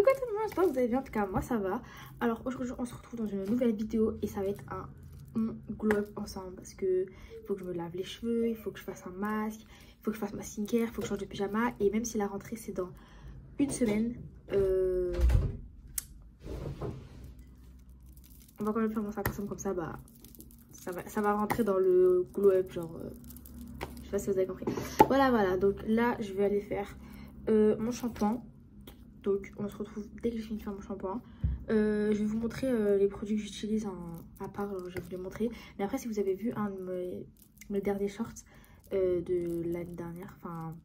Coucou tout le monde, j'espère que vous allez bien. En tout cas, moi ça va. Alors aujourd'hui, on se retrouve dans une nouvelle vidéo et ça va être un glow up ensemble parce que il faut que je me lave les cheveux, il faut que je fasse un masque, il faut que je fasse ma skincare, il faut que je change de pyjama. Et même si la rentrée c'est dans une semaine, on va quand même faire mon sac ensemble comme ça, bah ça va rentrer dans le glow up, genre je sais pas si vous avez compris. Voilà, donc là je vais aller faire mon shampoing. Donc on se retrouve dès que j'ai fini de faire mon shampoing. Je vais vous montrer les produits que j'utilise à part, alors je vais vous les montrer. Mais après, si vous avez vu un de mes derniers shorts de l'année dernière, enfin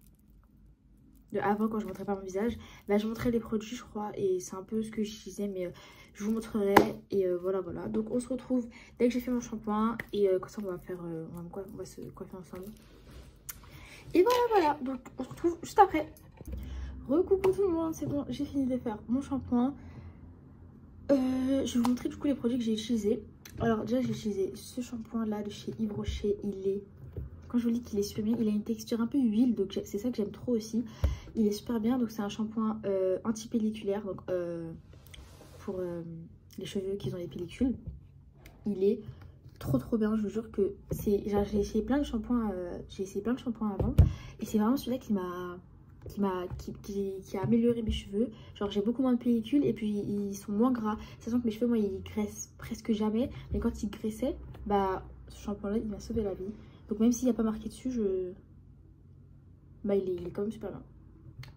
de avant, quand je montrais pas mon visage, bah, je montrais les produits je crois, et c'est un peu ce que j'utilisais, mais je vous montrerai. Et voilà. Donc on se retrouve dès que j'ai fait mon shampoing et comme ça on va faire, on va se coiffer ensemble. Et voilà, donc on se retrouve juste après. Recoucou tout le monde, c'est bon, j'ai fini de faire mon shampoing. Je vais vous montrer du coup les produits que j'ai utilisés. Alors déjà j'ai utilisé ce shampoing là de chez Yves Rocher. Il est, quand je vous dis qu'il est super bien, il a une texture un peu huile, donc c'est ça que j'aime trop aussi. Il est super bien, donc c'est un shampoing anti-pelliculaire, donc pour les cheveux qui ont des pellicules. Il est trop bien, je vous jure que c'est, j'ai essayé plein de shampoings, avant, et c'est vraiment celui-là qui a amélioré mes cheveux. Genre j'ai beaucoup moins de pellicules et puis ils sont moins gras, sachant que mes cheveux moi ils graissent presque jamais, mais quand ils graissaient, bah ce shampoing là il m'a sauvé la vie. Donc même s'il n'y a pas marqué dessus, bah il est quand même super bien.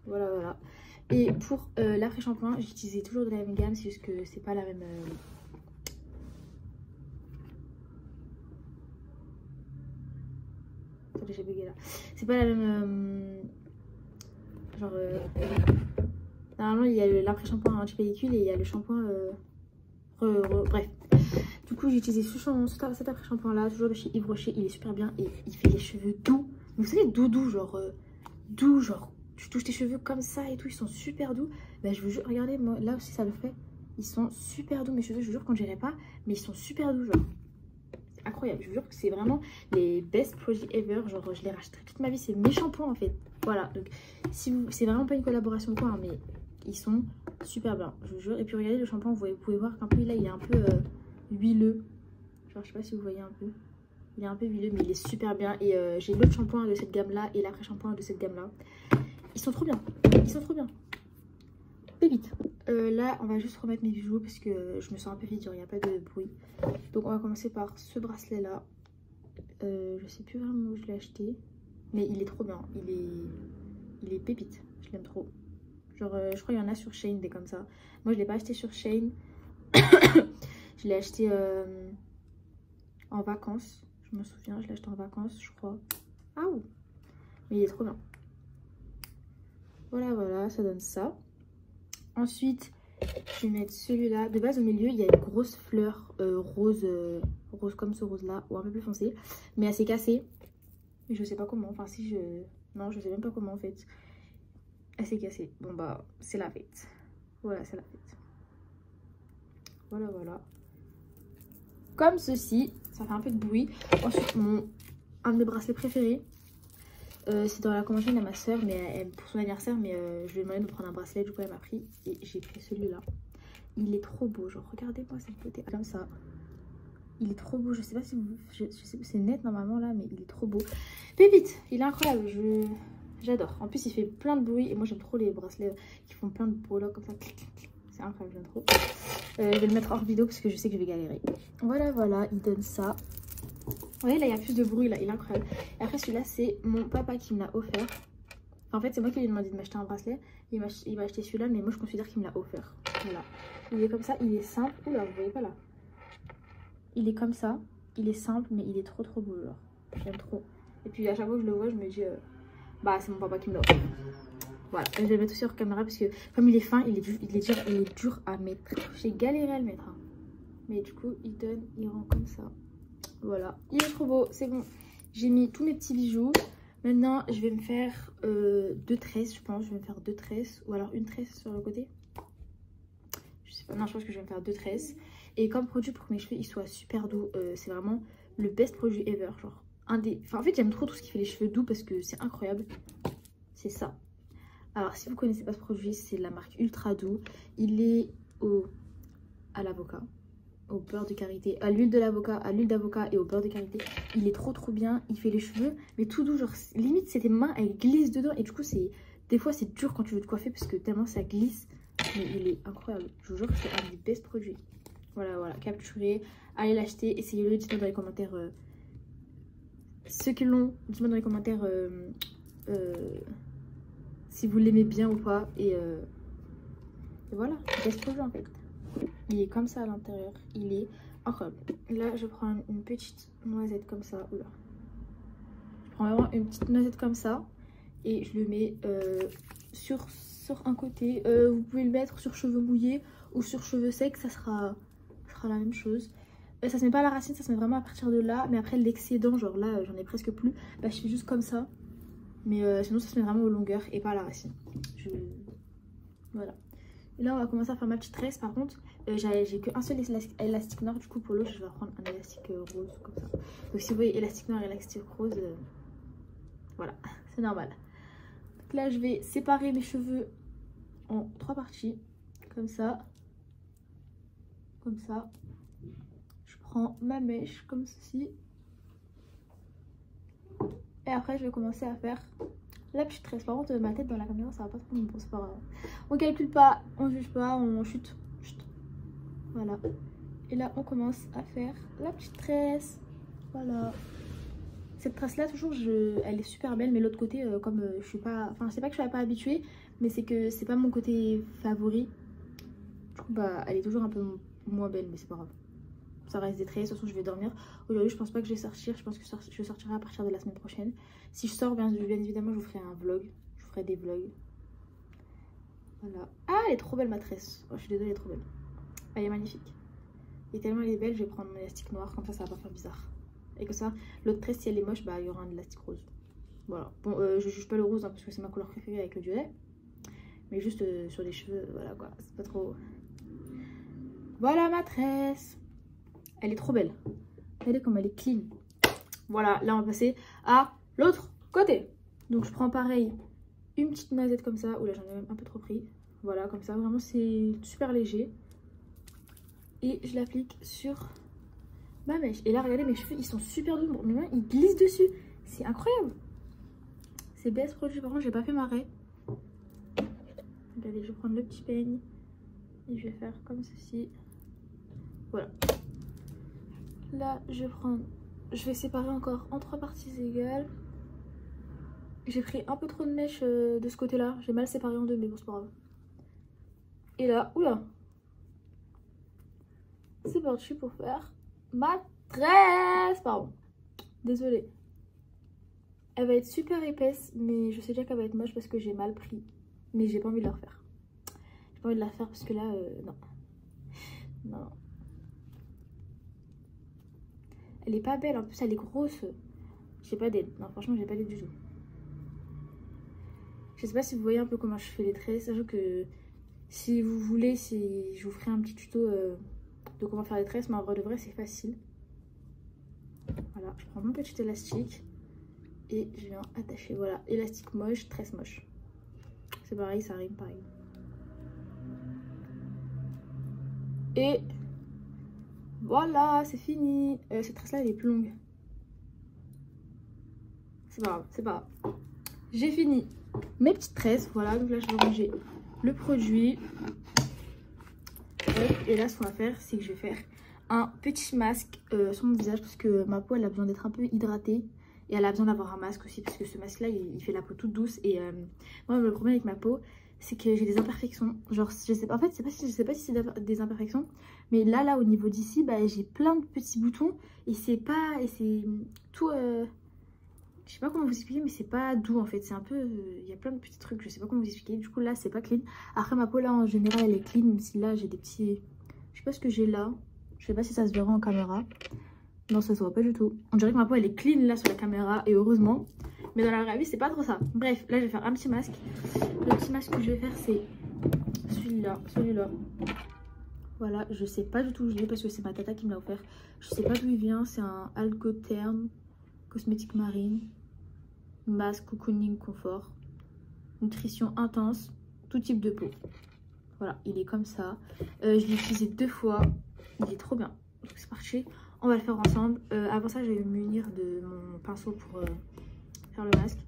Voilà. Et pour l'après-shampoing, j'utilisais toujours de la même gamme, c'est juste que c'est pas la même Attendez, j'ai bugué là. C'est pas la même genre normalement il y a l'après-shampoing anti-pellicule et il y a le shampoing bref. Du coup j'ai utilisé cet après-shampoing là, toujours de chez Yves Rocher. Il est super bien et il fait les cheveux doux. Mais vous savez, doux, genre doux, genre tu touches tes cheveux comme ça et tout, ils sont super doux. Bah je vous jure, regardez, moi là aussi ça le fait. Ils sont super doux mes cheveux, je vous jure qu'on dirait pas, mais ils sont super doux, genre c'est incroyable. Je vous jure que c'est vraiment les best produits ever, genre je les rachèterai toute ma vie, c'est mes shampoings en fait. Voilà, donc si vous, c'est vraiment pas une collaboration quoi, hein, mais ils sont super bien, je vous jure. Et puis regardez le shampoing, vous pouvez voir qu'un peu là il est un peu huileux, genre je sais pas si vous voyez un peu, il est un peu huileux mais il est super bien. Et j'ai l'autre shampoing de cette gamme là et l'après shampoing de cette gamme là, ils sont trop bien, pépite. Là on va juste remettre mes bijoux parce que je me sens un peu vide, genre il n'y a pas de bruit. Donc on va commencer par ce bracelet là, je sais plus vraiment où je l'ai acheté, mais il est trop bien, il est pépite, je l'aime trop. Genre je crois qu'il y en a sur Shein des comme ça. Moi je l'ai pas acheté sur Shein. Je l'ai acheté en vacances, je me souviens, je l'ai acheté en vacances je crois. Ah ouh, mais il est trop bien. Voilà, ça donne ça. Ensuite je vais mettre celui-là. De base au milieu il y a une grosse fleur rose comme ce rose là, ou un peu plus foncé, mais elle s'est cassée. Mais je sais pas comment, enfin si je... Non, je sais même pas comment en fait. Elle s'est cassée. Bon bah c'est la fête. Voilà, c'est la fête. Voilà. Comme ceci, ça fait un peu de bruit. Ensuite un de mes bracelets préférés. C'est dans la convention de ma soeur, mais pour son anniversaire, mais je lui ai demandé de prendre un bracelet, du coup elle m'a pris et j'ai pris celui-là. Il est trop beau, genre regardez-moi cette beauté comme ça. Il est trop beau, je sais pas si vous... Je sais que c'est net normalement là, mais il est trop beau. Pépite, il est incroyable, j'adore. En plus il fait plein de bruit et moi j'aime trop les bracelets qui font plein de bruit là comme ça. C'est incroyable, j'aime trop. Je vais le mettre hors vidéo parce que je sais que je vais galérer. Voilà, il donne ça. Vous voyez là il y a plus de bruit là, il est incroyable. Et après celui-là c'est mon papa qui me l'a offert. En fait c'est moi qui lui ai demandé de m'acheter un bracelet. Il m'a acheté celui-là, mais moi je considère qu'il me l'a offert. Voilà. Il est comme ça, il est simple. Oula, vous voyez pas là. Il est comme ça, il est simple mais il est trop beau, genre j'aime trop. Et puis à chaque fois que je le vois je me dis bah c'est mon papa qui me l'a offert. Voilà, je vais le mettre aussi hors caméra parce que comme il est fin, il est dur à mettre. J'ai galéré à le mettre, hein. Mais du coup il rend comme ça. Voilà, il est trop beau, c'est bon. J'ai mis tous mes petits bijoux. Maintenant je vais me faire 2 tresses, je pense. Je vais me faire 2 tresses ou alors une tresse sur le côté. Je sais pas, non je pense que je vais me faire 2 tresses. Et comme produit pour que mes cheveux ils soient super doux, c'est vraiment le best produit ever. Genre en fait j'aime trop tout ce qui fait les cheveux doux parce que c'est incroyable. C'est ça. Alors si vous connaissez pas ce produit, c'est de la marque Ultra Doux. Il est à l'avocat, au beurre de karité, à l'huile d'avocat et au beurre de karité. Il est trop bien, il fait les cheveux mais tout doux, genre limite c'est tes mains elles glissent dedans et du coup c'est des fois c'est dur quand tu veux te coiffer parce que tellement ça glisse, mais il est incroyable. Je vous jure que c'est un des best produits. Voilà, capturez, allez l'acheter, essayez-le, dites-moi dans les commentaires ceux qui l'ont, dites-moi dans les commentaires si vous l'aimez bien ou pas et voilà, best produit en fait. Il est comme ça à l'intérieur, il est incroyable. Là je prends une petite noisette comme ça, oula. Je prends vraiment une petite noisette comme ça et je le mets sur un côté. Vous pouvez le mettre sur cheveux mouillés ou sur cheveux secs, ça sera la même chose. Ça se met pas à la racine, ça se met vraiment à partir de là, mais après l'excédent, genre là j'en ai presque plus, bah je fais juste comme ça. Mais sinon ça se met vraiment aux longueurs et pas à la racine. Voilà. Et là on va commencer à faire ma petite tresse. Par contre j'ai qu'un seul élastique noir, du coup pour l'autre je vais prendre un élastique rose comme ça. Donc si vous voyez élastique noir et élastique rose, voilà, c'est normal. Donc là je vais séparer mes cheveux en 3 parties, comme ça. Comme ça. Je prends ma mèche comme ceci. Et après je vais commencer à faire la petite tresse. Par contre ma tête dans la caméra ça va pas trop, bon c'est pas grave. On calcule pas, on juge pas, on chute. Voilà. Et là on commence à faire la petite tresse. Voilà. Cette tresse là toujours elle est super belle, mais l'autre côté comme je suis pas, enfin c'est pas que je suis pas habituée, mais c'est que c'est pas mon côté favori. Du coup bah elle est toujours un peu moins belle, mais c'est pas grave. Ça reste des traits, de toute façon je vais dormir. Aujourd'hui je pense pas que je vais sortir, je pense que je sortirai à partir de la semaine prochaine. Si je sors bien évidemment je vous ferai un vlog, je vous ferai des vlogs. Voilà. Ah elle est trop belle ma tresse, oh, je suis désolée elle est trop belle. Elle est magnifique. Et tellement elle est belle je vais prendre mon élastique noir, comme ça ça va pas faire bizarre. Et comme ça l'autre tresse si elle est moche bah il y aura un élastique rose. Voilà, bon je juge pas le rose hein, parce que c'est ma couleur préférée avec le violet. Mais juste sur les cheveux voilà quoi, c'est pas trop... Voilà ma tresse. Elle est trop belle. Regardez comme elle est clean. Voilà, là on va passer à l'autre côté. Donc je prends pareil une petite noisette comme ça. Oula, j'en ai même un peu trop pris. Voilà, comme ça, vraiment c'est super léger. Et je l'applique sur ma mèche. Et là, regardez, mes cheveux, ils sont super doux. Mes mains, ils glissent dessus. C'est incroyable. C'est best produit. Par contre, j'ai pas fait ma raie. Regardez, je vais prendre le petit peigne. Et je vais faire comme ceci. Voilà. Là, je vais séparer encore en 3 parties égales. J'ai pris un peu trop de mèche de ce côté-là. J'ai mal séparé en 2, mais bon, c'est pas grave. Et là, oula. C'est parti pour faire ma tresse. Pardon. Désolée. Elle va être super épaisse, mais je sais déjà qu'elle va être moche parce que j'ai mal pris. Mais j'ai pas envie de la refaire. J'ai pas envie de la faire parce que là, non. Non. Elle est pas belle, en plus elle est grosse. J'ai pas d'aide. Non, franchement, j'ai pas d'aide du tout. Je sais pas si vous voyez un peu comment je fais les traits. Sachant que si vous voulez, je vous ferai un petit tuto de comment faire les tresses. Mais en vrai de vrai, c'est facile. Voilà, je prends mon petit élastique. Et je viens attacher. Voilà, élastique moche, tresse moche. C'est pareil, ça rime pareil. Et voilà, c'est fini. Cette tresse là elle est plus longue. C'est pas grave, c'est pas grave. J'ai fini mes petites tresses. Voilà, donc là je vais ranger le produit. Et là ce qu'on va faire, c'est que je vais faire un petit masque sur mon visage. Parce que ma peau elle a besoin d'être un peu hydratée. Et elle a besoin d'avoir un masque aussi. Parce que ce masque là il fait la peau toute douce. Et moi le problème avec ma peau, c'est que j'ai des imperfections. Genre je sais pas, en fait je sais pas si c'est des imperfections. Mais là au niveau d'ici, bah, j'ai plein de petits boutons. Et c'est tout... je sais pas comment vous expliquer, mais c'est pas doux en fait. C'est un peu... Il y a plein de petits trucs, je sais pas comment vous expliquer. Du coup là c'est pas clean. Après ma peau là en général elle est clean. Même si là j'ai des petits... Je sais pas ce que j'ai là. Je sais pas si ça se verra en caméra. Non, ça se voit pas du tout. On dirait que ma peau elle est clean là sur la caméra. Et heureusement. Mais dans la vraie vie c'est pas trop ça. Bref, là je vais faire un petit masque. Le petit masque que je vais faire c'est celui-là. Voilà, je sais pas du tout où je l'ai parce que c'est ma tata qui me l'a offert. Je sais pas d'où il vient. C'est un Algotherm cosmétique marine. Masque cocooning confort. nutrition intense, tout type de peau. Voilà, il est comme ça. Je l'ai utilisé 2 fois. Il est trop bien. Donc c'est parti. On va le faire ensemble. Avant ça, je vais me munir de mon pinceau pour faire le masque.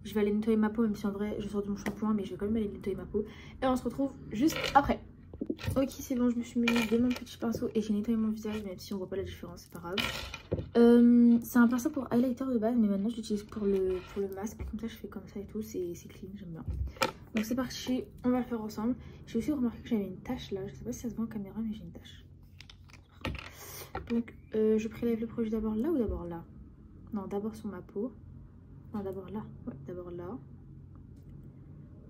Je vais aller nettoyer ma peau, même si en vrai, je sors de mon shampoing, mais je vais quand même aller nettoyer ma peau. Et on se retrouve juste après. Ok, c'est bon, je me suis munie de mon petit pinceau et j'ai nettoyé mon visage, même si on voit pas la différence, c'est pas grave. C'est un pinceau pour highlighter de base, mais maintenant je l'utilise pour le masque. Comme ça, je fais comme ça et tout, c'est clean, j'aime bien. Donc c'est parti, on va le faire ensemble. J'ai aussi remarqué que j'avais une tache là, je sais pas si ça se voit en caméra, mais j'ai une tache. Donc je prélève le produit d'abord là ou d'abord là? Non, d'abord sur ma peau. Non, d'abord là, ouais, d'abord là.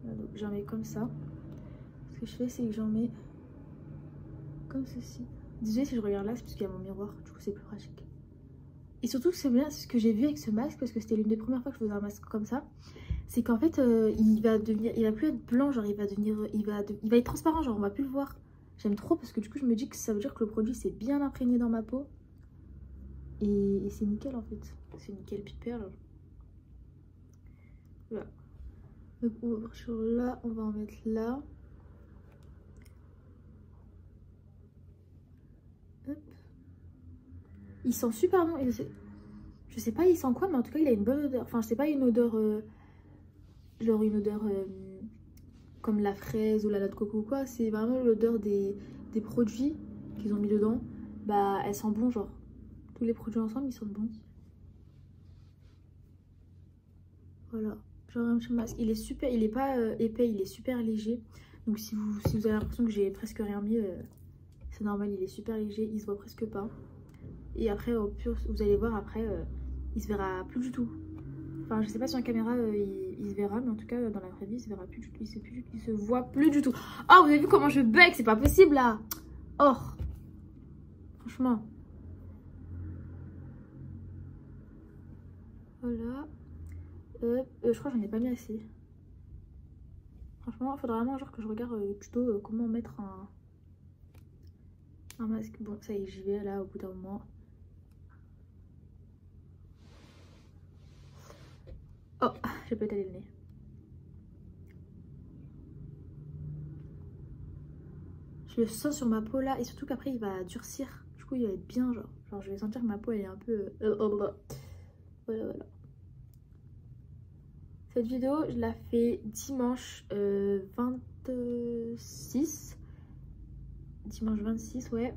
Voilà, donc j'en mets comme ça. Ce que je fais, c'est que j'en mets comme ceci. Désolée si je regarde là, c'est parce qu'il y a mon miroir, du coup c'est plus pratique. Et surtout c'est bien, c'est ce que j'ai vu avec ce masque, parce que c'était l'une des premières fois que je faisais un masque comme ça. C'est qu'en fait il va plus être blanc, genre il va être transparent, genre on va plus le voir. J'aime trop parce que du coup je me dis que ça veut dire que le produit s'est bien imprégné dans ma peau. Et c'est nickel en fait, c'est nickel pipère là. Voilà. Donc on va sur là, on va en mettre là. Hop. Il sent super bon. Je sais pas il sent quoi, mais en tout cas il a une bonne odeur. Enfin c'est pas une odeur genre une odeur comme la fraise ou la noix de coco ou quoi. C'est vraiment l'odeur des produits qu'ils ont mis dedans. Bah elle sent bon, genre tous les produits ensemble ils sentent bon. Voilà, genre un petit masque. Il est super, il est pas épais, il est super léger. Donc si vous avez l'impression que j'ai presque rien mis, c'est normal, il est super léger, il se voit presque pas. Et après, au pur, vous allez voir après, il se verra plus du tout. Enfin, je sais pas si en caméra il se verra, mais en tout cas dans la vraie vie, il se verra plus du tout. Il se voit plus du tout. Oh, vous avez vu comment je bug? C'est pas possible là. Oh, franchement. Voilà. Je crois que j'en ai pas mis assez. Franchement, il faudra vraiment genre que je regarde tuto comment mettre un masque. Bon, ça y est, j'y vais là au bout d'un moment. Oh, je peux étaler le nez. Je le sens sur ma peau là et surtout qu'après il va durcir. Du coup, il va être bien genre. Genre, je vais sentir que ma peau elle est un peu... Voilà, voilà. Cette vidéo, je la fais dimanche 26. Dimanche 26, ouais.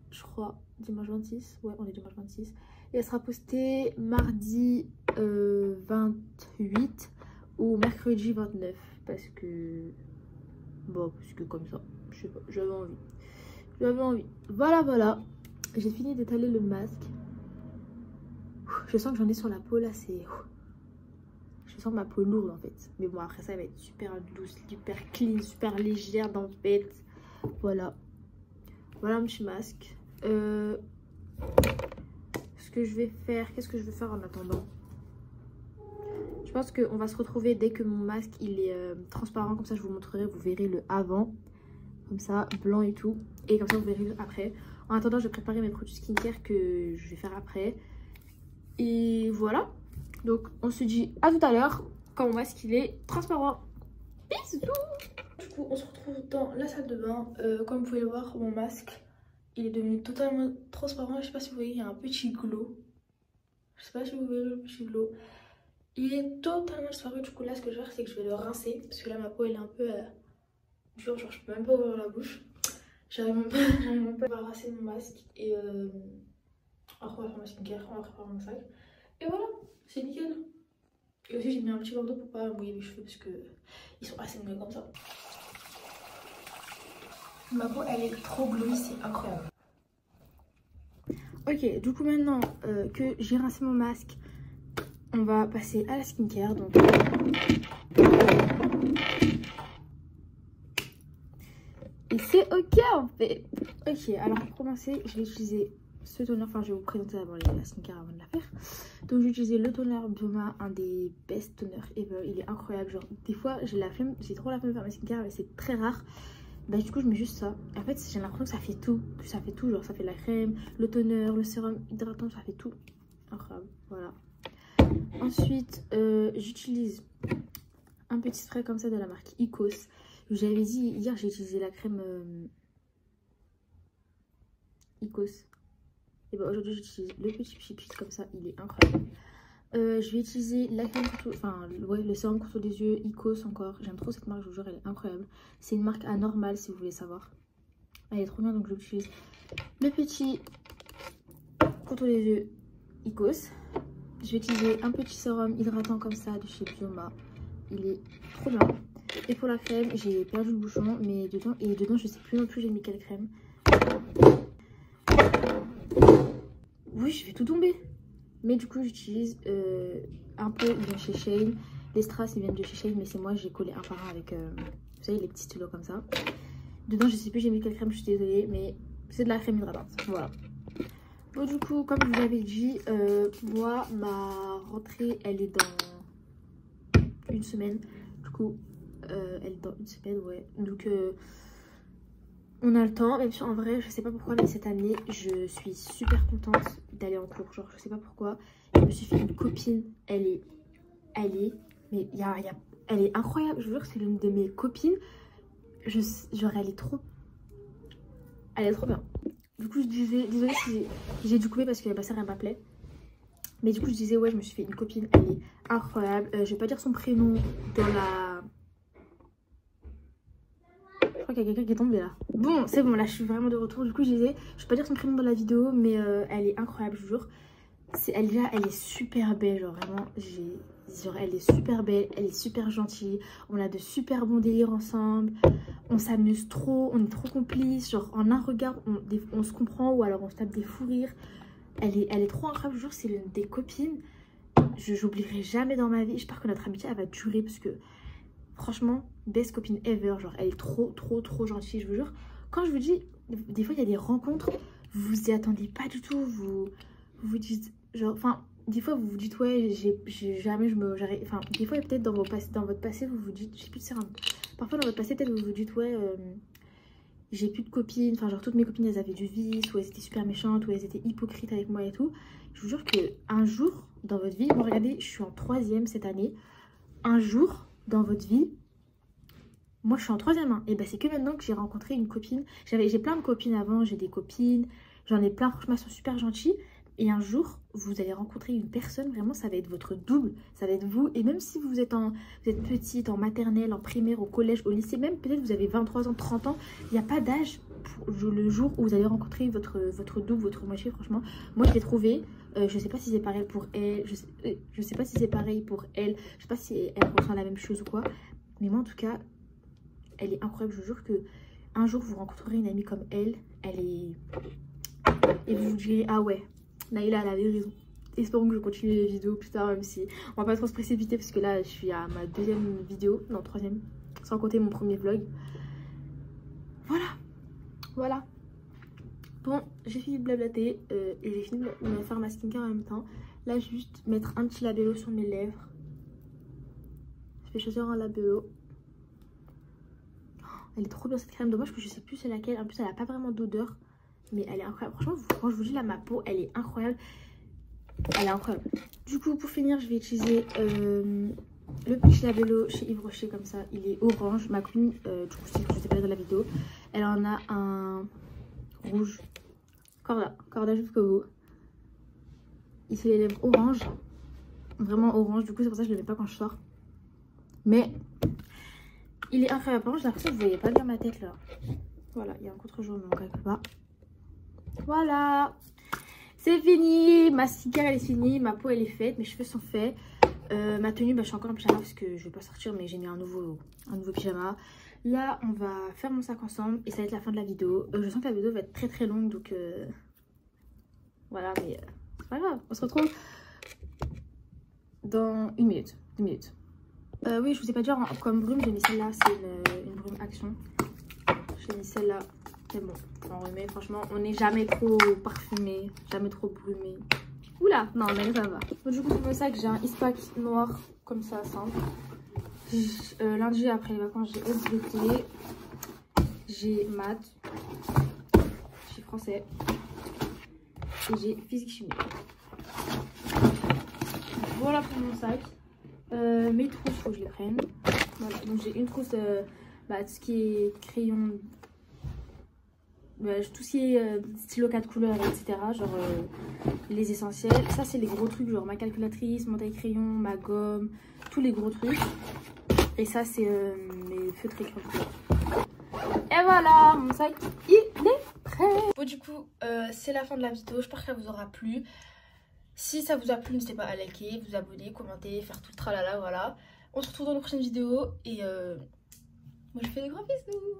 Je crois. Dimanche 26. Ouais, on est dimanche 26. Et elle sera postée mardi 28 ou mercredi 29. Parce que... Bon, parce que comme ça. Je sais pas, j'avais envie. J'avais envie. Voilà, voilà. J'ai fini d'étaler le masque. Je sens que j'en ai sur la peau là, c'est... Je sens ma peau lourde en fait. Mais bon, après ça, elle va être super douce, super clean, super légère dans le fait. Voilà. Voilà un petit masque. Ce que je vais faire... Qu'est-ce que je vais faire en attendant? Je pense qu'on va se retrouver dès que mon masque il est transparent. Comme ça, je vous montrerai. Vous verrez le avant. Comme ça, blanc et tout. Et comme ça, vous verrez le après. En attendant, je vais préparer mes produits skincare que je vais faire après. Et voilà. Donc on se dit à tout à l'heure quand mon masque il est transparent. Bisous. Du coup on se retrouve dans la salle de bain. Comme vous pouvez le voir, mon masque il est devenu totalement transparent. Je sais pas si vous voyez, il y a un petit glow. Je sais pas si vous voyez le petit glow. Il est totalement disparu. Du coup là ce que je vais faire c'est que je vais le rincer. Parce que là ma peau elle est un peu dure. Genre je peux même pas ouvrir la bouche. J'arrive même pas à rincer mon masque. Et après on va faire ma skincare, on va préparer mon sac. Et voilà, c'est nickel. Et aussi j'ai mis un petit bandeau pour pas mouiller mes cheveux parce que ils sont assez mouillés comme ça. Ma peau elle est trop glowy, c'est incroyable. Ok, du coup maintenant que j'ai rincé mon masque, on va passer à la skincare. Donc et c'est ok en fait. Ok, alors pour commencer, je vais utiliser ce toner. Enfin, je vais vous présenter avant la skincare avant de la faire. Donc, j'ai utilisé le toner Bioma, un des best toners ever. Il est incroyable. Genre, des fois, j'ai la flemme, j'ai trop la flemme de faire ma skincare, mais c'est très rare. Bah, du coup, je mets juste ça. En fait, j'ai l'impression que ça fait tout. Genre, ça fait la crème, le toner, le sérum hydratant, ça fait tout. Incroyable. Voilà. Ensuite, j'utilise un petit spray comme ça de la marque Icos. J'avais dit hier, j'ai utilisé la crème Icos. Et bah aujourd'hui, j'utilise le petit pchit comme ça, il est incroyable. Je vais utiliser la crème contour, enfin ouais, le sérum contour des yeux Icos encore. J'aime trop cette marque, je vous jure, elle est incroyable. C'est une marque anormale si vous voulez savoir. Elle est trop bien, donc j'utilise le petit contour des yeux Icos. Je vais utiliser un petit sérum hydratant comme ça de chez Bioma. Il est trop bien. Et pour la crème, j'ai perdu le bouchon, mais dedans je sais plus non plus j'ai mis quelle crème. Oui, je vais tout tomber. Mais du coup, j'utilise un peu de chez Shane. Les strass, ils viennent de chez Shane, mais c'est moi, j'ai collé un par un avec, vous savez, les petits stylos comme ça. Dedans, je sais plus j'ai mis quelle crème, je suis désolée, mais c'est de la crème hydratante. Voilà. Bon, du coup, comme je vous l'avais dit, moi, ma rentrée, elle est dans une semaine. Du coup, elle est dans une semaine, ouais. Donc, on a le temps, même si en vrai, je sais pas pourquoi, mais cette année, je suis super contente d'aller en cours. Genre, je sais pas pourquoi. Je me suis fait une copine, elle est, mais elle est incroyable. Je vous jure, c'est l'une de mes copines. Genre, elle est trop bien. Du coup, je disais, désolée si j'ai dû couper parce que ma soeur, elle m'appelait. Mais du coup, je disais, ouais, je me suis fait une copine, elle est incroyable. Je vais pas dire son prénom dans la... Je crois qu'il y a quelqu'un qui est tombé là. Bon, c'est bon, là, je suis vraiment de retour. Du coup, je disais, je vais pas dire son prénom dans la vidéo, mais elle est incroyable, je vous jure. Elle est super belle, genre vraiment, elle est super belle, elle est super gentille. On a de super bons délires ensemble. On s'amuse trop, on est trop complices. Genre, en un regard, on se comprend ou alors on se tape des fous rires. Elle est trop incroyable, je vous jure, c'est l'une des copines. J'oublierai jamais dans ma vie. J'espère que notre amitié, elle va durer parce que, franchement, best copine ever. Genre, elle est trop gentille, je vous jure. Quand je vous dis, des fois, il y a des rencontres, vous vous y attendez pas du tout. Vous vous dites, genre, enfin, des fois, vous vous dites, ouais, enfin, des fois, peut-être dans votre passé, vous vous dites, j'ai plus de sérum. Parfois, dans votre passé, peut-être, vous vous dites, ouais, j'ai plus de copines. Enfin, genre, toutes mes copines, elles avaient du vice, ou elles étaient super méchantes, ou elles étaient hypocrites avec moi et tout. Je vous jure qu'un jour, dans votre vie, moi, regardez, je suis en 3e cette année. Un jour, dans votre vie, moi, je suis en 3e. Hein, et ben, c'est que maintenant que j'ai rencontré une copine. J'ai plein de copines avant, j'ai des copines. J'en ai plein, franchement, elles sont super gentilles. Et un jour, vous allez rencontrer une personne, vraiment, ça va être votre double. Ça va être vous. Et même si vous êtes petite, en maternelle, en primaire, au collège, au lycée, même peut-être vous avez 23 ans, 30 ans, il n'y a pas d'âge pour le jour où vous allez rencontrer votre double, votre moitié, franchement. Moi, je l'ai trouvé. Je sais pas si c'est pareil pour elle. Je sais pas si c'est pareil pour elle. Je sais pas si elle ressent la même chose ou quoi. Mais moi, en tout cas, elle est incroyable. Je vous jure que un jour, vous rencontrerez une amie comme elle. Elle est... Et vous vous direz, ah ouais, Naïla, elle avait raison. Espérons que je continue les vidéos plus tard, même si on va pas trop se précipiter parce que là, je suis à ma 2e vidéo, non 3e, sans compter mon premier vlog. Voilà. Bon, j'ai fini de blablater et j'ai fini de faire ma skincare en même temps. Là, je vais juste mettre un petit labello sur mes lèvres. Je vais choisir un labello. Elle est trop bien cette crème, dommage que je sais plus c'est laquelle. En plus, elle a pas vraiment d'odeur, mais elle est incroyable. Franchement, quand je vous dis là, ma peau, elle est incroyable. Elle est incroyable. Du coup, pour finir, je vais utiliser le petit labello chez Yves Rocher comme ça. Il est orange. Ma copine, du coup, je sais pas dans la vidéo, elle en a un rouge. Corda jusqu'au bout. Il fait les lèvres orange. Vraiment orange. Du coup, c'est pour ça que je le mets pas quand je sors. Mais il est incroyable. Par contre, j'ai l'impression que vous voyez pas bien ma tête là. Voilà, il y a un contre-jour, mais on calcule pas. Voilà. C'est fini, ma skincare elle est finie, ma peau elle est faite, mes cheveux sont faits. Ma tenue, bah, je suis encore en pyjama parce que je vais pas sortir, mais j'ai mis un nouveau pyjama. Là, on va faire mon sac ensemble et ça va être la fin de la vidéo. Je sens que la vidéo va être très longue, donc voilà, mais c'est pas grave. On se retrouve dans 1 minute, 2 minutes. Oui, je vous ai pas dit, comme brume, j'ai mis celle-là, c'est une brume Action. J'ai mis celle-là. C'est bon, on remet, franchement, on n'est jamais trop parfumé, jamais trop brumé. Oula, non, mais ça va. Donc, du coup, c'est pour ça que j'ai un Ispac noir, comme ça, simple. Lundi, après les vacances, j'ai SVT, j'ai maths, j'ai français et j'ai physique chimie. Voilà pour mon sac. Mes trousses, faut que je les prenne. Voilà, donc j'ai une trousse, tout ce qui est crayon, tout ce qui est stylo 4 couleurs, etc. Genre les essentiels. Ça, c'est les gros trucs, genre ma calculatrice, mon taille-crayon, ma gomme, tous les gros trucs. Et ça, c'est mes feutres écrits en couleur. Et voilà, mon sac, il est prêt. Bon, du coup, c'est la fin de la vidéo. J'espère que ça vous aura plu. Si ça vous a plu, n'hésitez pas à liker, vous abonner, commenter, faire tout le tralala, voilà. On se retrouve dans une prochaine vidéo et moi je fais des gros bisous.